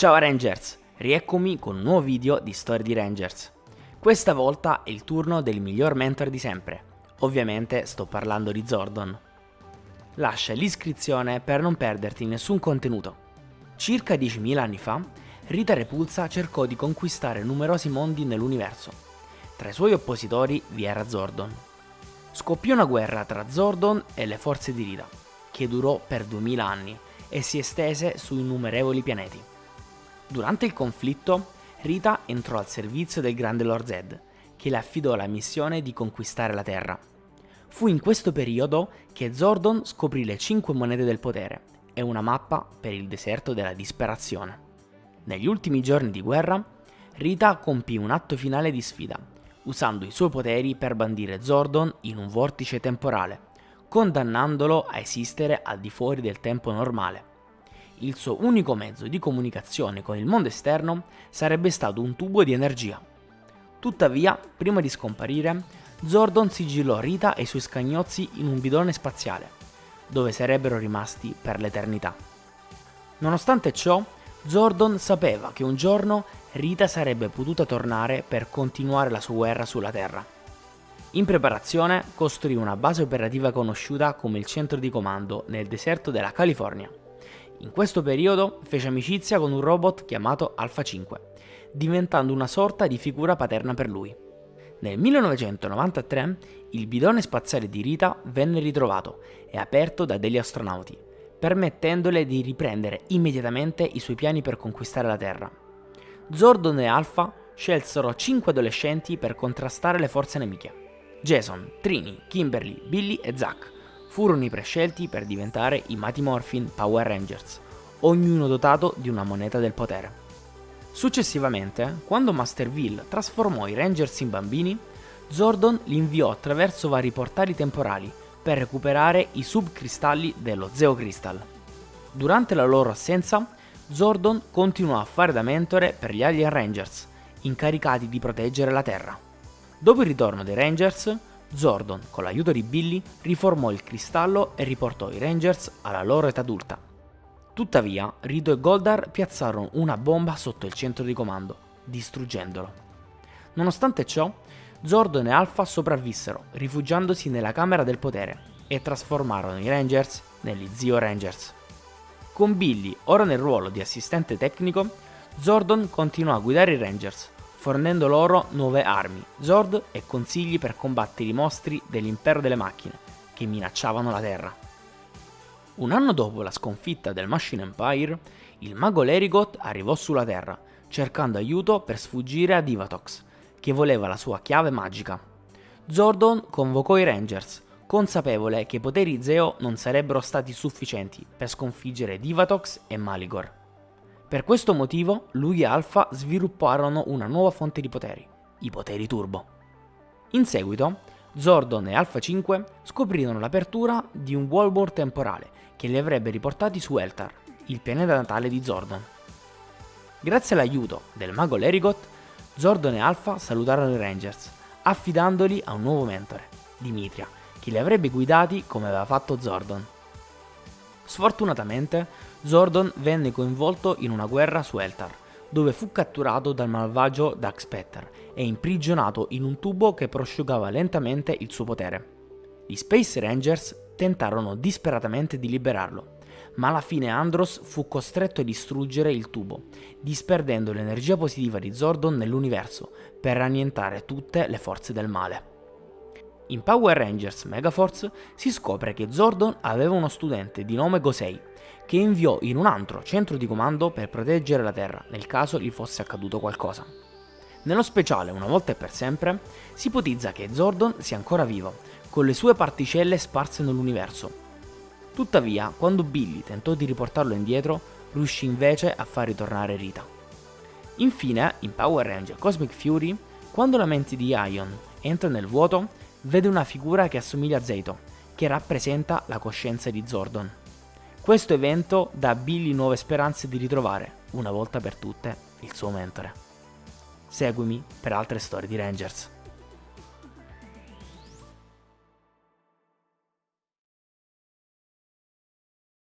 Ciao Rangers, rieccomi con un nuovo video di Storie di Rangers. Questa volta è il turno del miglior mentore di sempre, ovviamente sto parlando di Zordon. Lascia l'iscrizione per non perderti nessun contenuto. Circa 10.000 anni fa, Rita Repulsa cercò di conquistare numerosi mondi nell'universo. Tra i suoi oppositori vi era Zordon. Scoppiò una guerra tra Zordon e le forze di Rita, che durò per 2000 anni e si estese su innumerevoli pianeti. Durante il conflitto, Rita entrò al servizio del grande Lord Zed, che le affidò la missione di conquistare la Terra. Fu in questo periodo che Zordon scoprì le 5 monete del potere e una mappa per il deserto della disperazione. Negli ultimi giorni di guerra, Rita compì un atto finale di sfida, usando i suoi poteri per bandire Zordon in un vortice temporale, condannandolo a esistere al di fuori del tempo normale. Il suo unico mezzo di comunicazione con il mondo esterno sarebbe stato un tubo di energia. Tuttavia, prima di scomparire, Zordon sigillò Rita e i suoi scagnozzi in un bidone spaziale, dove sarebbero rimasti per l'eternità. Nonostante ciò, Zordon sapeva che un giorno Rita sarebbe potuta tornare per continuare la sua guerra sulla Terra. In preparazione, costruì una base operativa conosciuta come il centro di comando nel deserto della California. In questo periodo fece amicizia con un robot chiamato Alpha 5, diventando una sorta di figura paterna per lui. Nel 1993 il bidone spaziale di Rita venne ritrovato e aperto da degli astronauti, permettendole di riprendere immediatamente i suoi piani per conquistare la Terra. Zordon e Alpha scelsero 5 adolescenti per contrastare le forze nemiche. Jason, Trini, Kimberly, Billy e Zack furono i prescelti per diventare i Mighty Morphin Power Rangers, ognuno dotato di una moneta del potere. Successivamente, quando Master Will trasformò i Rangers in bambini, Zordon li inviò attraverso vari portali temporali per recuperare i subcristalli dello Zeo Crystal. Durante la loro assenza, Zordon continuò a fare da mentore per gli Alien Rangers, incaricati di proteggere la Terra. Dopo il ritorno dei Rangers, Zordon, con l'aiuto di Billy, riformò il cristallo e riportò i Rangers alla loro età adulta. Tuttavia, Rito e Goldar piazzarono una bomba sotto il centro di comando, distruggendolo. Nonostante ciò, Zordon e Alpha sopravvissero, rifugiandosi nella Camera del Potere, e trasformarono i Rangers negli Zeo Rangers. Con Billy ora nel ruolo di assistente tecnico, Zordon continuò a guidare i Rangers, fornendo loro nuove armi, Zord e consigli per combattere i mostri dell'impero delle macchine, che minacciavano la Terra. Un anno dopo la sconfitta del Machine Empire, il mago Lerigot arrivò sulla Terra, cercando aiuto per sfuggire a Divatox, che voleva la sua chiave magica. Zordon convocò i Rangers, consapevole che i poteri Zeo non sarebbero stati sufficienti per sconfiggere Divatox e Maligor. Per questo motivo, lui e Alpha svilupparono una nuova fonte di poteri, i poteri Turbo. In seguito, Zordon e Alpha 5 scoprirono l'apertura di un wallboard temporale che li avrebbe riportati su Eltar, il pianeta natale di Zordon. Grazie all'aiuto del mago Lerigot, Zordon e Alpha salutarono i Rangers, affidandoli a un nuovo mentore, Dimitria, che li avrebbe guidati come aveva fatto Zordon. Sfortunatamente, Zordon venne coinvolto in una guerra su Eltar, dove fu catturato dal malvagio Dark Spectre e imprigionato in un tubo che prosciugava lentamente il suo potere. Gli Space Rangers tentarono disperatamente di liberarlo, ma alla fine Andros fu costretto a distruggere il tubo, disperdendo l'energia positiva di Zordon nell'universo per annientare tutte le forze del male. In Power Rangers Megaforce si scopre che Zordon aveva uno studente di nome Gosei, che inviò in un altro centro di comando per proteggere la Terra nel caso gli fosse accaduto qualcosa. Nello speciale, una volta e per sempre, si ipotizza che Zordon sia ancora vivo, con le sue particelle sparse nell'universo. Tuttavia, quando Billy tentò di riportarlo indietro, riuscì invece a far ritornare Rita. Infine, in Power Ranger Cosmic Fury, quando la mente di Ion entra nel vuoto, vede una figura che assomiglia a Zeito, che rappresenta la coscienza di Zordon. Questo evento dà a Billy nuove speranze di ritrovare, una volta per tutte, il suo mentore. Seguimi per altre storie di Rangers.